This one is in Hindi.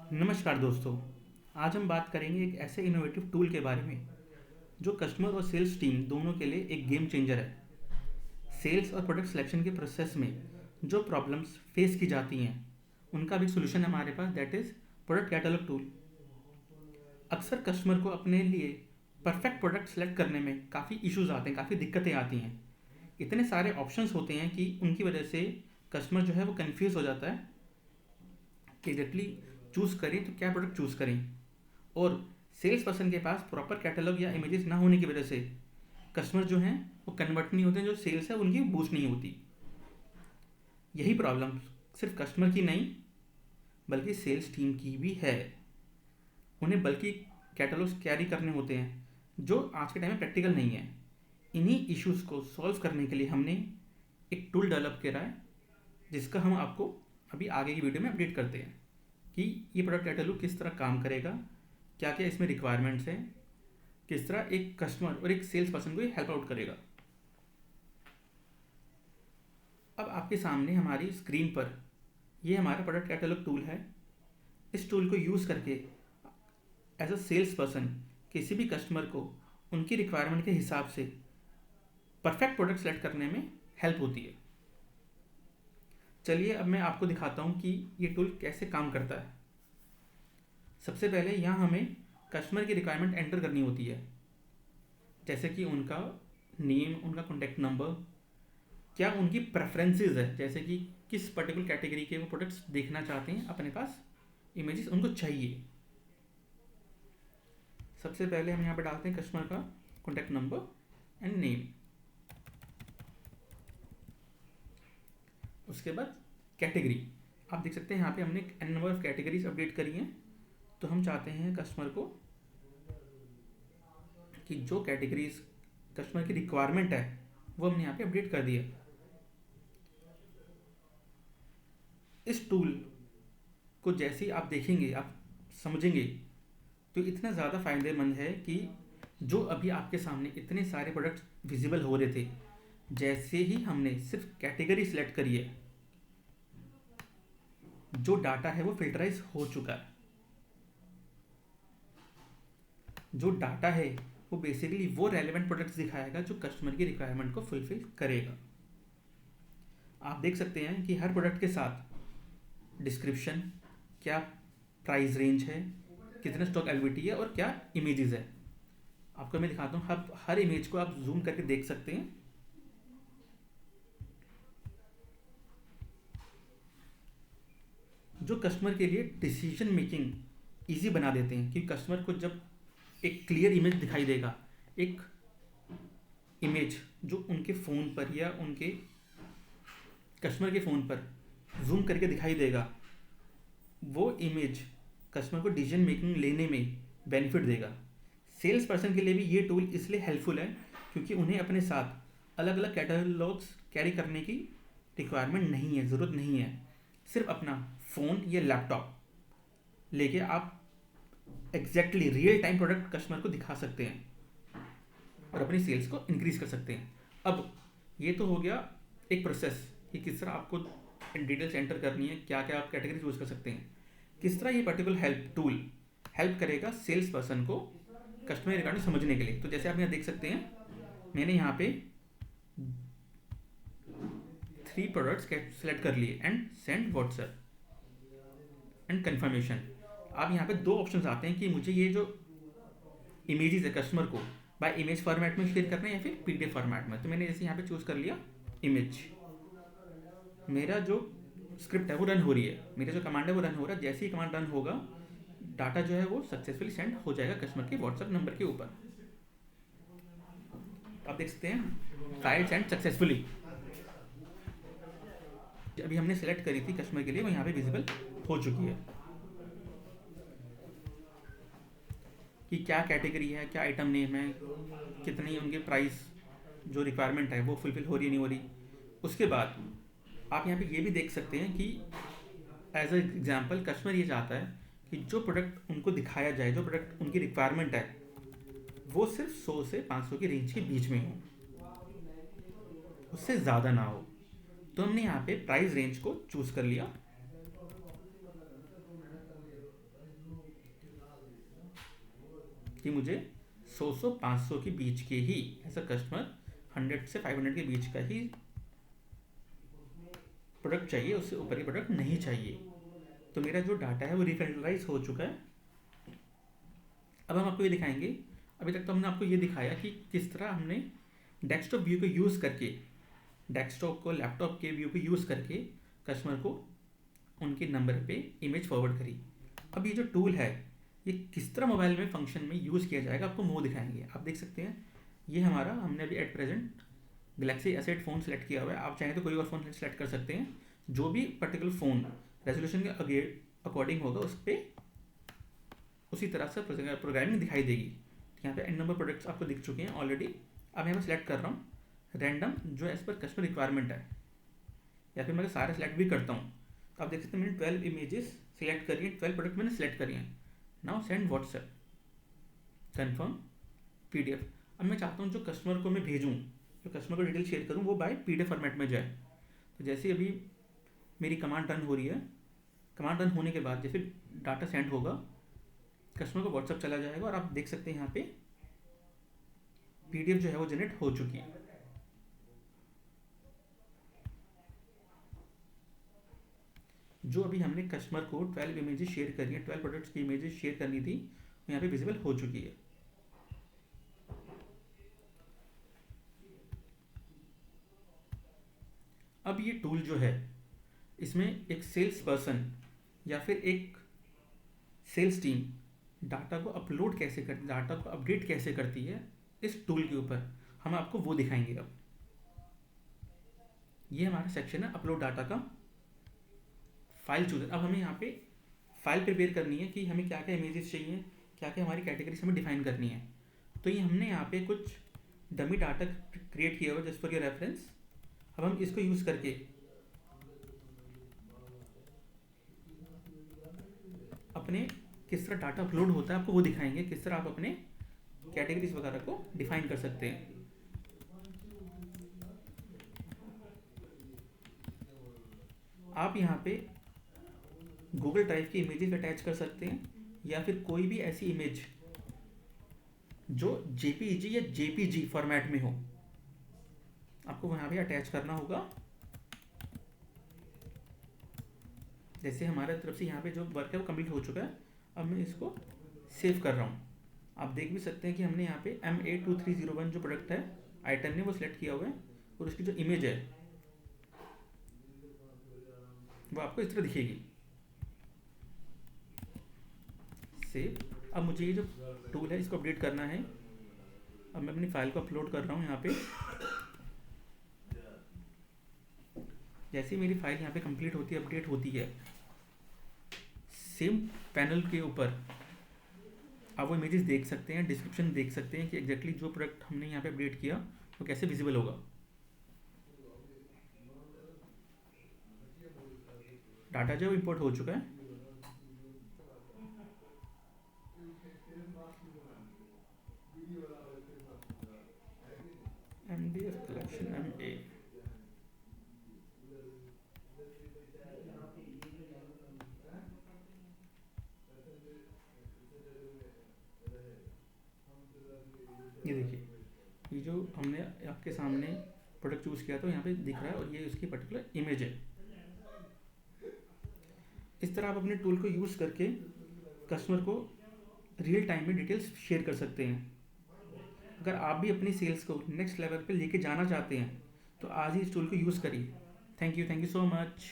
नमस्कार दोस्तों। आज हम बात करेंगे एक ऐसे इनोवेटिव टूल के बारे में जो कस्टमर और सेल्स टीम दोनों के लिए एक गेम चेंजर है। सेल्स और प्रोडक्ट सिलेक्शन के प्रोसेस में जो प्रॉब्लम्स फेस की जाती हैं उनका भी सोल्यूशन है हमारे पास, that is product catalogue tool. अक्सर कस्टमर को अपने लिए परफेक्ट प्रोडक्ट सेलेक्ट करने में काफ़ी इश्यूज आते हैं, काफ़ी दिक्कतें आती हैं। इतने सारे ऑप्शंस होते हैं कि उनकी वजह से कस्टमर जो है वो कंफ्यूज हो जाता है कि एग्जैक्टली चूज़ करें तो क्या प्रोडक्ट चूज़ करें। और सेल्स पर्सन के पास प्रॉपर कैटलॉग या इमेजेस ना होने की वजह से कस्टमर जो हैं वो कन्वर्ट नहीं होते, जो सेल्स है उनकी बूस्ट नहीं होती। यही प्रॉब्लम सिर्फ कस्टमर की नहीं बल्कि सेल्स टीम की भी है। उन्हें बल्कि कैटलॉग्स कैरी करने होते हैं जो आज के टाइम में प्रैक्टिकल नहीं है। इन्हीं इश्यूज़ को सॉल्व करने के लिए हमने एक टूल डेवलप करा है जिसका हम आपको अभी आगे की वीडियो में अपडेट करते हैं कि ये प्रोडक्ट कैटलॉग किस तरह काम करेगा, क्या क्या इसमें रिक्वायरमेंट्स हैं, किस तरह एक कस्टमर और एक सेल्स पर्सन को ये हेल्प आउट करेगा। अब आपके सामने हमारी स्क्रीन पर ये हमारा प्रोडक्ट कैटलॉग टूल है। इस टूल को यूज़ करके एज अ सेल्स पर्सन किसी भी कस्टमर को उनकी रिक्वायरमेंट के हिसाब से परफेक्ट प्रोडक्ट सेलेक्ट करने में हेल्प होती है। चलिए अब मैं आपको दिखाता हूँ कि ये टूल कैसे काम करता है। सबसे पहले यहाँ हमें कस्टमर की रिक्वायरमेंट एंटर करनी होती है, जैसे कि उनका नेम, उनका कॉन्टैक्ट नंबर, क्या उनकी प्रेफरेंसेस है, जैसे कि किस पर्टिकुलर कैटेगरी के वो प्रोडक्ट्स देखना चाहते हैं, अपने पास इमेजेस उनको चाहिए। सबसे पहले हम यहाँ पर डालते हैं कस्टमर का कॉन्टैक्ट नंबर एंड नेम। उसके बाद कैटेगरी, आप देख सकते हैं यहाँ पे हमने an number of categories update करी हैं। तो हम चाहते हैं कस्टमर को कि जो कैटेगरीज कस्टमर की रिक्वायरमेंट है वो हमने यहाँ पे अपडेट कर दिया। इस टूल को जैसे ही आप देखेंगे, आप समझेंगे, तो इतना ज़्यादा फ़ायदेमंद है कि जो अभी आपके सामने इतने सारे प्रोडक्ट्स विजिबल हो रहे थे, जैसे ही हमने सिर्फ कैटेगरी सिलेक्ट करी है, जो डाटा है वो फिल्टराइज हो चुका है। जो डाटा है वो बेसिकली वो रेलेवेंट प्रोडक्ट्स दिखाएगा जो कस्टमर की रिक्वायरमेंट को फुलफिल करेगा। आप देख सकते हैं कि हर प्रोडक्ट के साथ डिस्क्रिप्शन, क्या प्राइस रेंज है, कितना स्टॉक एलवीटी है और क्या इमेजेस है। आपको मैं दिखाता हूँ, हर इमेज को आप जूम करके देख सकते हैं। जो कस्टमर के लिए डिसीजन मेकिंग ईजी बना देते हैं, क्योंकि कस्टमर को जब एक क्लियर इमेज दिखाई देगा, एक इमेज जो उनके फ़ोन पर या उनके कस्टमर के फ़ोन पर जूम करके दिखाई देगा, वो इमेज कस्टमर को डिसीजन मेकिंग लेने में बेनिफिट देगा। सेल्स पर्सन के लिए भी ये टूल इसलिए हेल्पफुल है क्योंकि उन्हें अपने साथ अलग अलग कैटलॉग्स कैरी करने की रिक्वायरमेंट नहीं है, ज़रूरत नहीं है। सिर्फ अपना फ़ोन या लैपटॉप लेके आप exactly real time product customer को दिखा सकते हैं और अपनी सेल्स को इंक्रीज कर सकते हैं। अब ये तो हो गया एक प्रोसेस कि किस तरह आपको डिटेल्स एंटर करनी है, क्या क्या आप कैटेगरी चूज कर सकते हैं। किस तरह ये पर्टिकुलर हेल्प टूल हेल्प करेगा सेल्स पर्सन को कस्टमर रिक्वायरमेंट समझने के लिए। तो जैसे आप यहाँ देख सकते हैं, मैंने यहाँ पे 3 प्रोडक्ट्स सेलेक्ट कर लिए and send WhatsApp and confirmation. आप यहाँ पे 2 ऑप्शन आते हैं कि मुझे ये जो इमेजेस है कस्टमर को बाय इमेज फॉर्मेट में शेयर करना है या फिर पीडीएफ फॉर्मेट में। तो मैंने जैसे यहाँ पे चूज़ कर लिया इमेज। मेरा जो स्क्रिप्ट है वो रन हो रही है, मेरा जो कमांड है वो रन हो रहा है। जैसे ही कमांड रन होगा, डाटा जो है वो सक्सेसफुली सेंड हो जाएगा कस्टमर के व्हाट्सएप नंबर के ऊपर। आप देख सकते हैं फाइल सेंड सक्सेसफुली। अभी हमने सेलेक्ट करी थी कस्टमर के लिए, वो यहाँ पे विजिबल हो चुकी है कि क्या कैटेगरी है, क्या आइटम नेम है, कितनी उनके प्राइस, जो रिक्वायरमेंट है वो फुलफिल हो रही है नहीं हो रही। उसके बाद आप यहाँ पे ये भी देख सकते हैं कि एज अ एग्जाम्पल कस्टमर ये चाहता है कि जो प्रोडक्ट उनको दिखाया जाए, जो प्रोडक्ट उनकी रिक्वायरमेंट है, वो सिर्फ 100 से 500 की रेंज के बीच में हो, उससे ज़्यादा ना हो। तो हमने यहाँ पे प्राइस रेंज को चूज़ कर लिया कि मुझे 100 500 के बीच के ही, ऐसा कस्टमर 100 से 500 के बीच का ही प्रोडक्ट चाहिए, उससे ऊपर की प्रोडक्ट नहीं चाहिए। तो मेरा जो डाटा है वो रिफिल्टराइज हो चुका है। अब हम आपको ये दिखाएंगे, अभी तक तो हमने आपको ये दिखाया कि किस तरह हमने डेस्कटॉप व्यू को यूज़ करके, डेस्कटॉप को लैपटॉप के व्यू को यूज़ करके कस्टमर को उनके नंबर पे इमेज फॉरवर्ड करी। अब ये जो टूल है ये किस तरह मोबाइल में फंक्शन में यूज़ किया जाएगा आपको वो दिखाएंगे। आप देख सकते हैं ये हमारा, हमने अभी at present Galaxy S eight phone select किया हुआ है। आप चाहें तो कोई और फ़ोन सेलेक्ट कर सकते हैं, जो भी पर्टिकुलर फ़ोन रेजोल्यूशन के अकॉर्डिंग होगा उस पर उसी तरह से प्रोग्रामिंग दिखाई देगी। यहाँ पे एन नंबर प्रोडक्ट्स आपको दिख चुके हैं ऑलरेडी। अब यहाँ पे सेलेक्ट कर रहा हूँ रैंडम जो एज पर कस्टमर रिक्वायरमेंट है, या फिर मैं सारे सेलेक्ट भी करता हूँ। तो आप देख सकते हैं मैंने 12 इमेजेस सिलेक्ट करी हैं, 12 प्रोडक्ट मैंने सेलेक्ट करी हैं। Now send WhatsApp confirm PDF। अब मैं चाहता हूँ जो कस्टमर को मैं भेजूँ, जो कस्टमर को डिटेल शेयर करूँ वो बाय PDF फॉर्मेट में जाए। तो जैसे अभी मेरी कमांड रन हो रही है, कमांड रन होने के बाद जैसे डाटा सेंड होगा कस्टमर को व्हाट्सएप चला जाएगा और आप देख सकते हैं यहाँ पे PDF जो है वो जनरेट हो चुकी है। जो अभी हमने कस्टमर को 12 इमेजेस शेयर करनी है, 12 प्रोडक्ट्स की इमेजेस शेयर करनी थी, वो यहाँ पे विजिबल हो चुकी है। अब ये टूल जो है इसमें एक सेल्स पर्सन या फिर एक सेल्स टीम डाटा को अपलोड कैसे करती, डाटा को अपडेट कैसे करती है इस टूल के ऊपर, हम आपको वो दिखाएंगे। अब ये हमारा सेक्शन है अपलोड डाटा का, फाइल चूजर। अब हमें यहाँ पे फाइल प्रिपेयर करनी है कि हमें क्या क्या इमेजेस चाहिए, क्या क्या हमारी कैटेगरीज हमें डिफाइन करनी है। तो ये हमने यहाँ पे कुछ डमी डाटा क्रिएट किया हुआ जस्ट फॉर योर रेफरेंस। अब हम इसको यूज़ करके अपने किस तरह डाटा अपलोड होता है आपको वो दिखाएंगे, किस तरह आप अपने कैटेगरीज वगैरह को डिफाइन कर सकते हैं। आप यहाँ पे गूगल ड्राइव की इमेजेस अटैच कर सकते हैं, या फिर कोई भी ऐसी इमेज जो JPG या JPG फॉर्मेट में हो आपको वहाँ पे अटैच करना होगा। जैसे हमारे तरफ से यहाँ पे जो वर्क है वो कंप्लीट हो चुका है। अब मैं इसको सेव कर रहा हूँ। आप देख भी सकते हैं कि हमने यहाँ पे MA2301 जो प्रोडक्ट है आइटम ने वो सिलेक्ट किया हुआ है, और उसकी जो इमेज है वो आपको इस तरह दिखेगी। सेव। अब मुझे ये जो टूल है इसको अपडेट करना है। अब मैं अपनी फाइल को अपलोड कर रहा हूँ यहाँ पे। जैसे मेरी फाइल यहाँ पे कंप्लीट होती है, अपडेट होती है, सेम पैनल के ऊपर आप वो इमेजेस देख सकते हैं, डिस्क्रिप्शन देख सकते हैं कि एग्जैक्टली जो प्रोडक्ट हमने यहाँ पे अपडेट किया वो कैसे विजिबल होगा। डाटा जो इंपोर्ट हो चुका है। MDF collection MA। ये देखिए, ये जो हमने आपके सामने प्रोडक्ट चूज़ किया था यहाँ पे दिख रहा है, और ये उसकी पर्टिकुलर इमेज है। इस तरह आप अपने टूल को यूज़ करके कस्टमर को रियल टाइम में डिटेल्स शेयर कर सकते हैं। अगर आप भी अपनी सेल्स को नेक्स्ट लेवल पे लेके जाना चाहते हैं तो आज ही इस टूल को यूज़ करिए। Thank you so much.